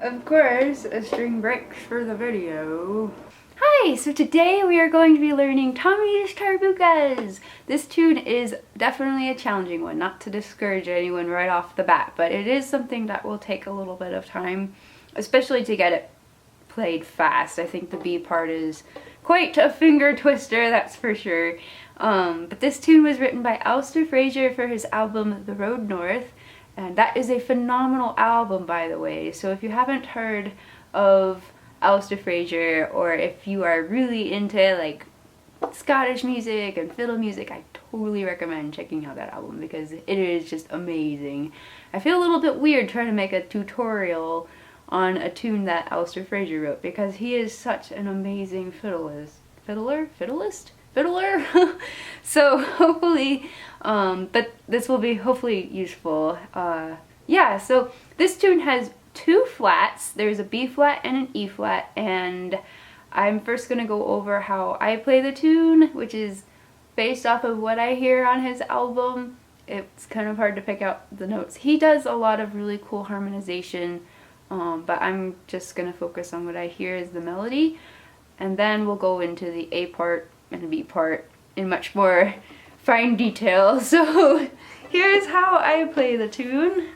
Of course, a string breaks for the video. Hi, so today we are going to be learning Tommy Tarbukas. This tune is definitely a challenging one, not to discourage anyone right off the bat, but it is something that will take a little bit of time, especially to get it played fast. I think the B part is quite a finger twister, that's for sure. But this tune was written by Alasdair Fraser for his album The Road North, and that is a phenomenal album, by the way. So if you haven't heard of Alasdair Fraser, or if you are really into like Scottish music and fiddle music, I totally recommend checking out that album because it is just amazing. I feel a little bit weird trying to make a tutorial on a tune that Alasdair Fraser wrote because he is such an amazing fiddler. So hopefully, but this will be hopefully useful. Yeah, so this tune has two flats. There's a B flat and an E flat, and I'm first going to go over how I play the tune, which is based off of what I hear on his album. It's kind of hard to pick out the notes. He does a lot of really cool harmonization, but I'm just going to focus on what I hear as the melody, and then we'll go into the A part and the B part in much more fine detail. So here's how I play the tune.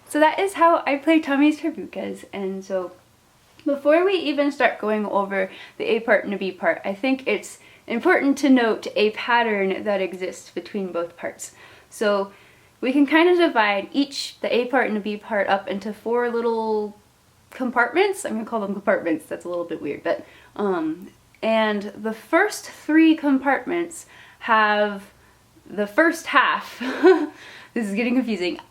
So that is how I play Tommy Tarbukas, and so before we even start going over the A part and the B part, I think it's important to note a pattern that exists between both parts. So we can kind of divide the A part and the B part up into four little compartments. I'm going to call them compartments, that's a little bit weird, but and the first three compartments have the first half, this is getting confusing,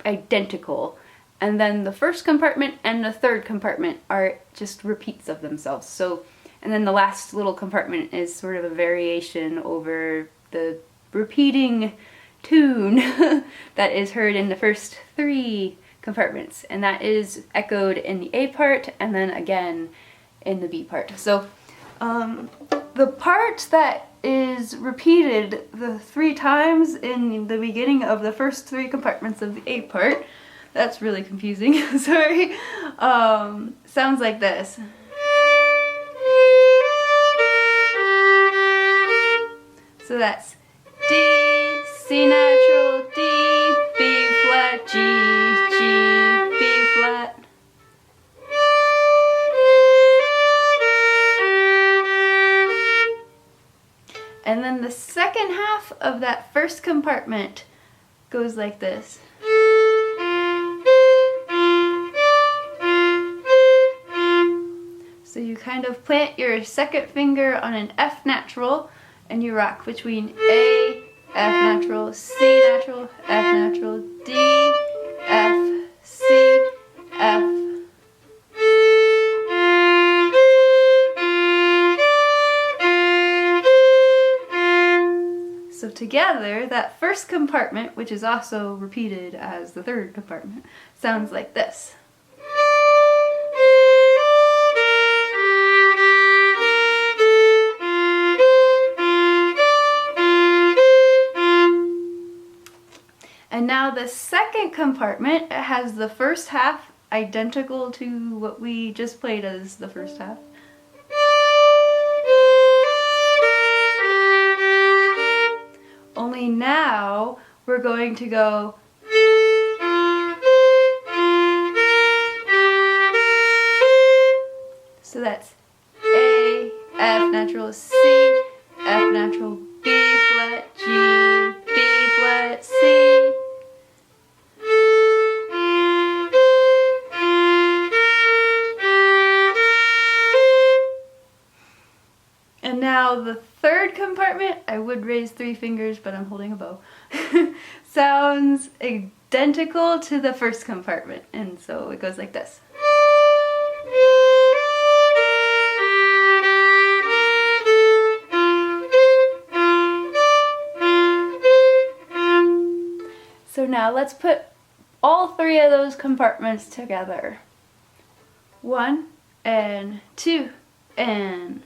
identical, and then the first compartment and the third compartment are just repeats of themselves. So, and then the last little compartment is sort of a variation over the repeating tune that is heard in the first three compartments, and that is echoed in the A part and then again in the B part. So the part that is repeated the three times in the beginning of the first three compartments of the A part, that's really confusing, sorry, sounds like this. So that's D, C natural, D, B flat, G, G, B flat. And then the second half of that first compartment goes like this. So you kind of plant your second finger on an F natural and you rock between A, F natural, C natural, F natural, D, F, C, F. So together, that first compartment, which is also repeated as the third compartment, sounds like this. And now the second compartment, it has the first half identical to what we just played as the first half. Only now we're going to go so that's A, F natural, C, F natural, B flat, G, B flat, C. And now the third compartment I would raise 3 fingers, but I'm holding a bow, sounds identical to the first compartment. And so it goes like this. So now let's put all 3 of those compartments together. 1 and 2 and...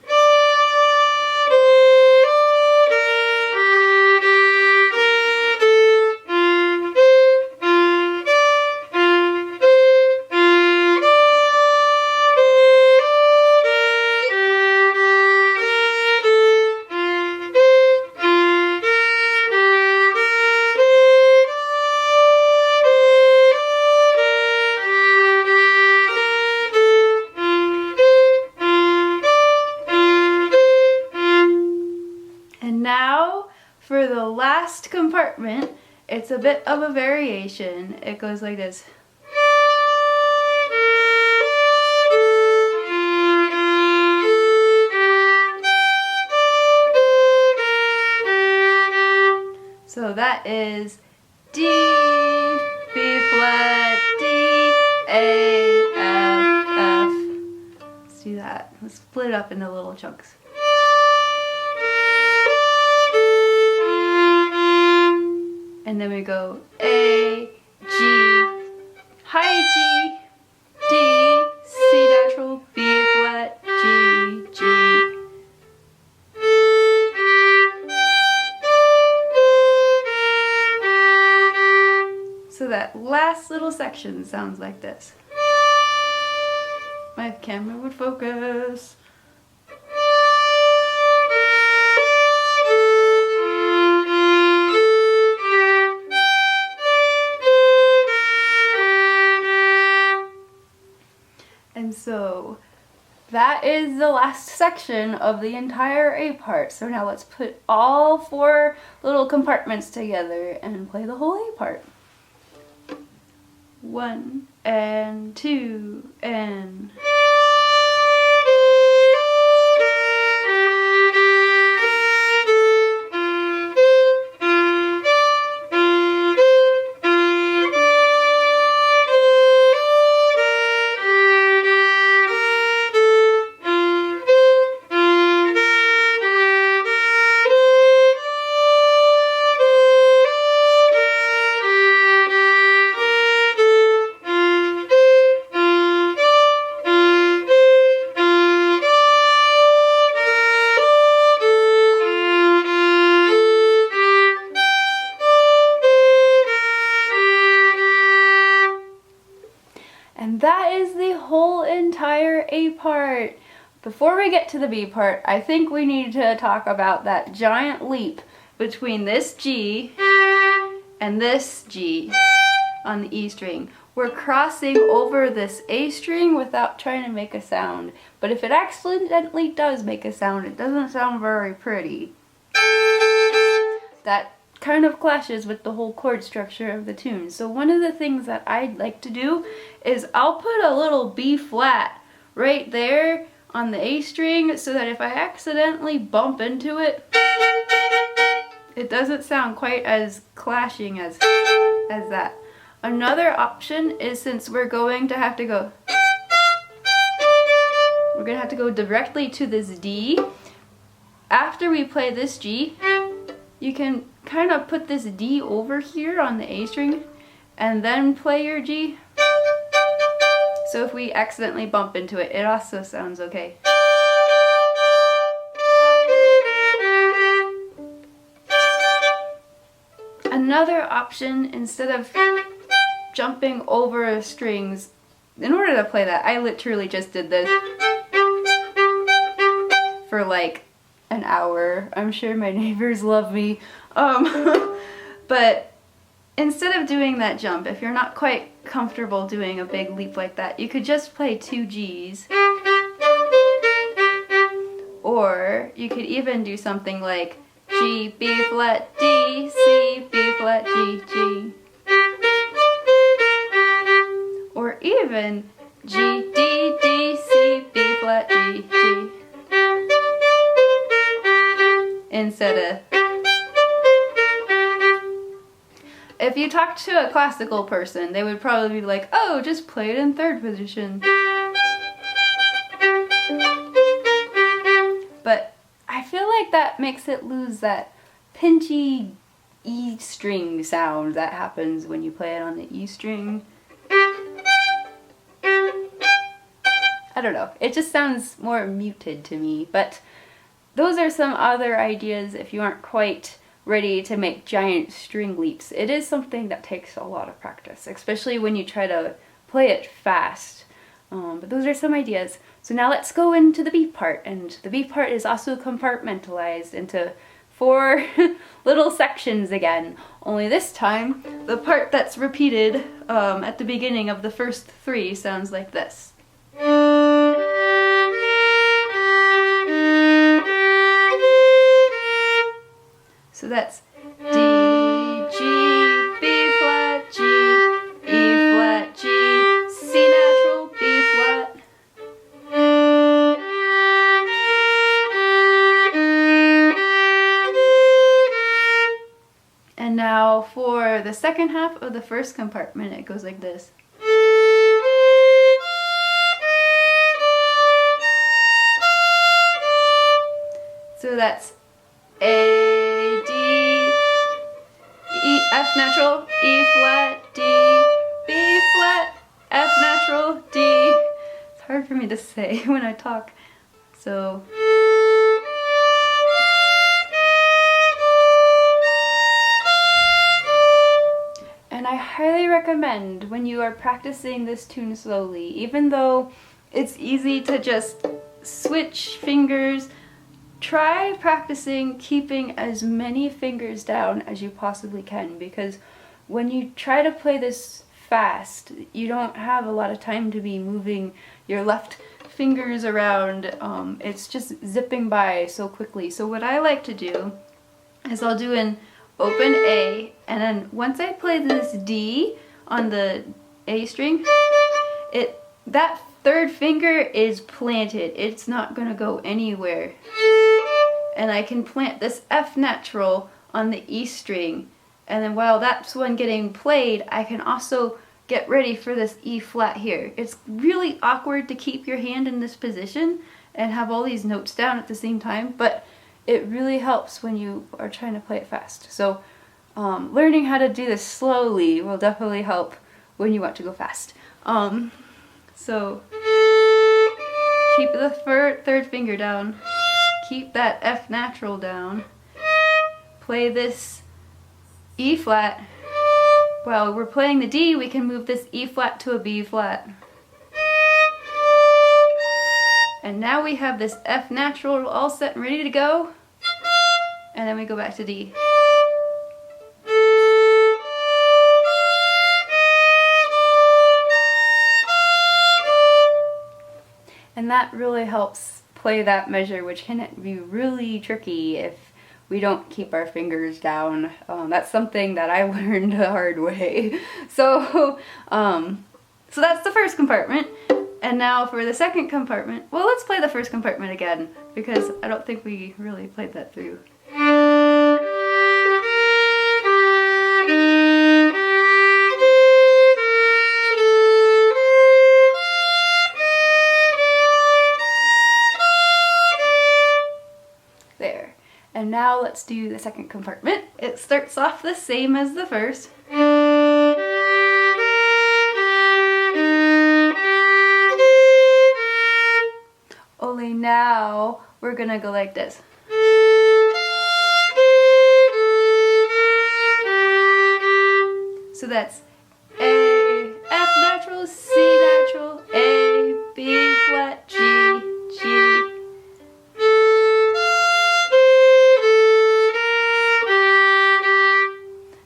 Now for the last compartment, it's a bit of a variation. It goes like this. So that is D, B flat, D, A, F, F. Let's do that. Let's split it up into little chunks. And then we go A, G, high G, D, C natural, B flat, G, G. So that last little section sounds like this. My camera would focus. And so that is the last section of the entire A part. So now let's put all 4 little compartments together and play the whole A part. 1 and 2 and... And that is the whole entire A part. Before we get to the B part, I think we need to talk about that giant leap between this G and this G on the E string. We're crossing over this A string without trying to make a sound. But if it accidentally does make a sound, it doesn't sound very pretty. That kind of clashes with the whole chord structure of the tune. So one of the things that I'd like to do is I'll put a little B flat right there on the A string so that if I accidentally bump into it, it doesn't sound quite as clashing as that. Another option is, since we're going to have to go directly to this D, after we play this G, you can kind of put this D over here on the A string and then play your G. So if we accidentally bump into it, it also sounds okay. Another option, instead of jumping over strings, in order to play that, I literally just did this for like an hour. I'm sure my neighbors love me. But instead of doing that jump, if you're not quite comfortable doing a big leap like that, you could just play 2 Gs. Or you could even do something like G, B flat, D, C, B flat, G, G. Or even G, D, D, C, B flat, G, G. Instead of If you talk to a classical person, they would probably be like, oh, just play it in third position. But I feel like that makes it lose that pinchy E string sound that happens when you play it on the E string. I don't know, it just sounds more muted to me, but those are some other ideas if you aren't quite ready to make giant string leaps. It is something that takes a lot of practice, especially when you try to play it fast. But those are some ideas. So now let's go into the B part, and the B part is also compartmentalized into 4 little sections again, only this time the part that's repeated at the beginning of the first 3 sounds like this. So that's D, G, B flat, G, E flat, G, C natural, B flat. And now for the second half of the first compartment, it goes like this. So that's A, D, E, F natural, E flat, D, B flat, F natural, D. It's hard for me to say when I talk. So and I highly recommend when you are practicing this tune slowly, even though it's easy to just switch fingers, try practicing keeping as many fingers down as you possibly can, because when you try to play this fast, you don't have a lot of time to be moving your left fingers around. It's just zipping by so quickly. So what I like to do is I'll do an open A, and then once I play this D on the A string, that third finger is planted. It's not gonna go anywhere. And I can plant this F natural on the E string, and then while that's one getting played, I can also get ready for this E flat here. It's really awkward to keep your hand in this position and have all these notes down at the same time, but it really helps when you are trying to play it fast. So learning how to do this slowly will definitely help when you want to go fast. So keep the third finger down, keep that F natural down, play this E flat. While we're playing the D, we can move this E flat to a B flat. And now we have this F natural all set and ready to go. And then we go back to D. And that really helps play that measure, which can be really tricky if we don't keep our fingers down. That's something that I learned the hard way. So that's the first compartment. And now for the second compartment, well, let's play the first compartment again, because I don't think we really played that through. There. And now let's do the second compartment. It starts off the same as the first. Only now we're gonna go like this. So that's A, F natural, C natural, A, B flat, G, G.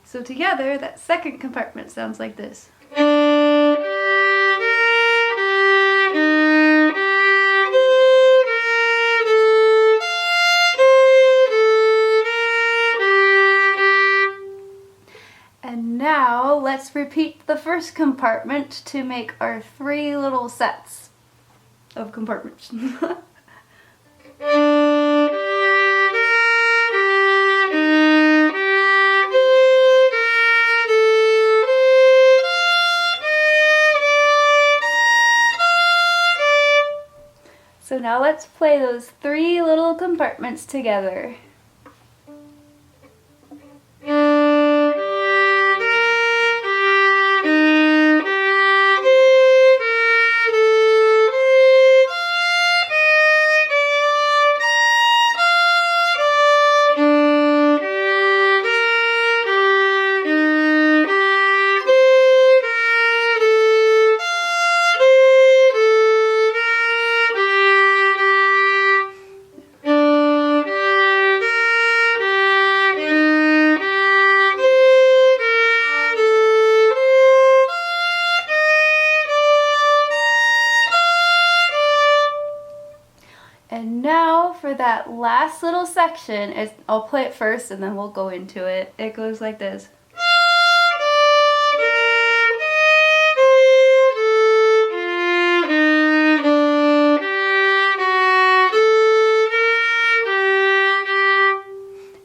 So together, that second compartment sounds like this. And now let's repeat the first compartment to make our 3 little sets of compartments. now let's play those 3 little compartments together. And now for that last little section, I'll play it first and then we'll go into it. It goes like this.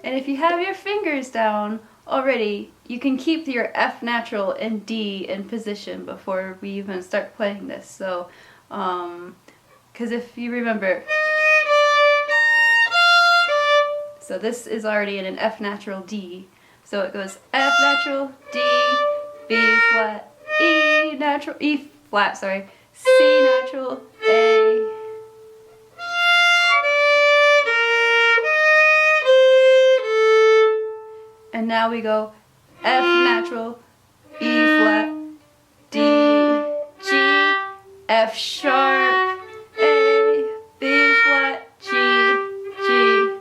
And if you have your fingers down already, you can keep your F natural and D in position before we even start playing this. So, because if you remember, so this is already in an F natural D. So it goes F natural, D, B flat, E natural, E flat, sorry, C natural, A. And now we go F natural, E flat, D, G, F sharp, A, B flat, G, G.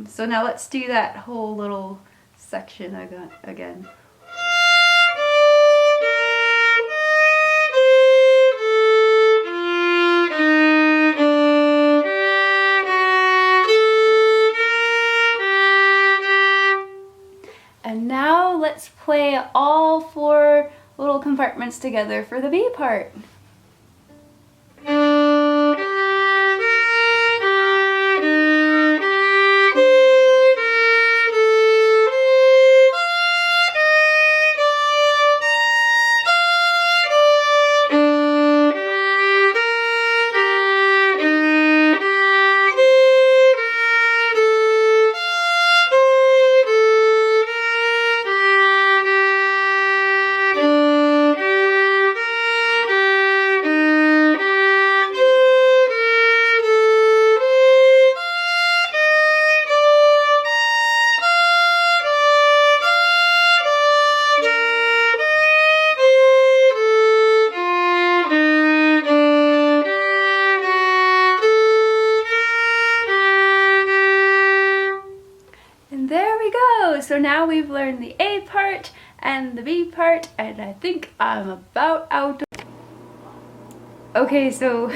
So now let's do that whole little section again. And now let's play all 4 little compartments together for the B part. So now we've learned the A part and the B part, and I think I'm about out. Okay, so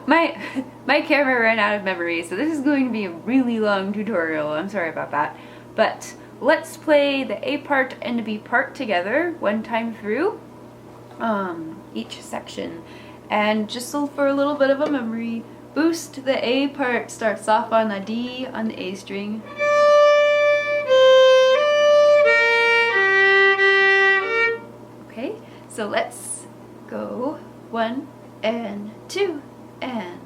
my camera ran out of memory, so this is going to be a really long tutorial. I'm sorry about that. But let's play the A part and the B part together one time through each section. And just so for a little bit of a memory boost, the A part starts off on the D on the A string. Okay, so let's go 1 and 2 and.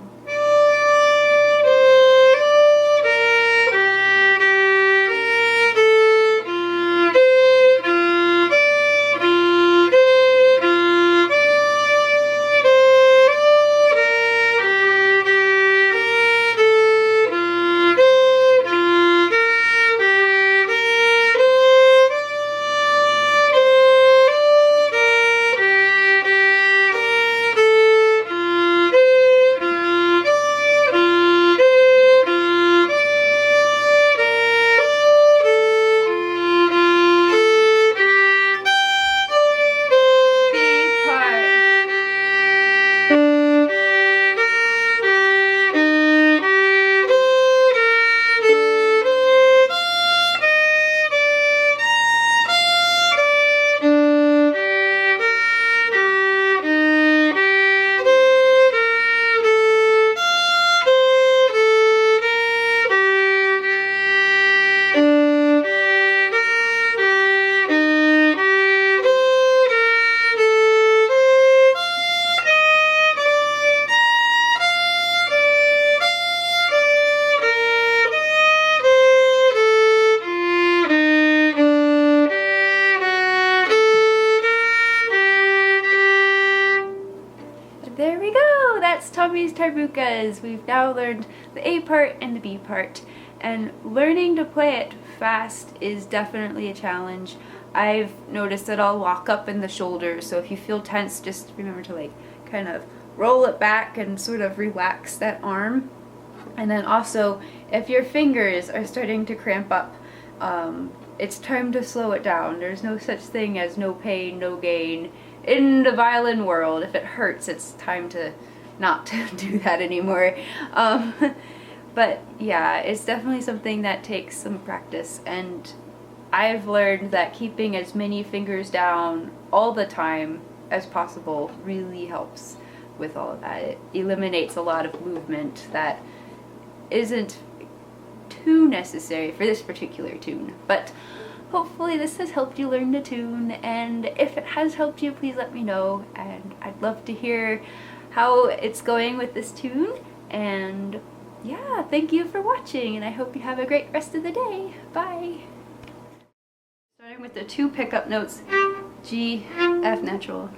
Tommy's Tarbukas. We've now learned the A part and the B part, and learning to play it fast is definitely a challenge. I've noticed that I'll lock up in the shoulders, so if you feel tense, just remember to like kind of roll it back and sort of relax that arm. And then also, if your fingers are starting to cramp up, it's time to slow it down. There's no such thing as no pain, no gain in the violin world. If it hurts, it's time to not do that anymore. But yeah, it's definitely something that takes some practice, and I've learned that keeping as many fingers down all the time as possible really helps with all of that. It eliminates a lot of movement that isn't too necessary for this particular tune. But hopefully this has helped you learn the tune, and if it has helped you, please let me know, and I'd love to hear how it's going with this tune. And yeah, thank you for watching, and I hope you have a great rest of the day. Bye! Starting with the 2 pickup notes, G, F natural.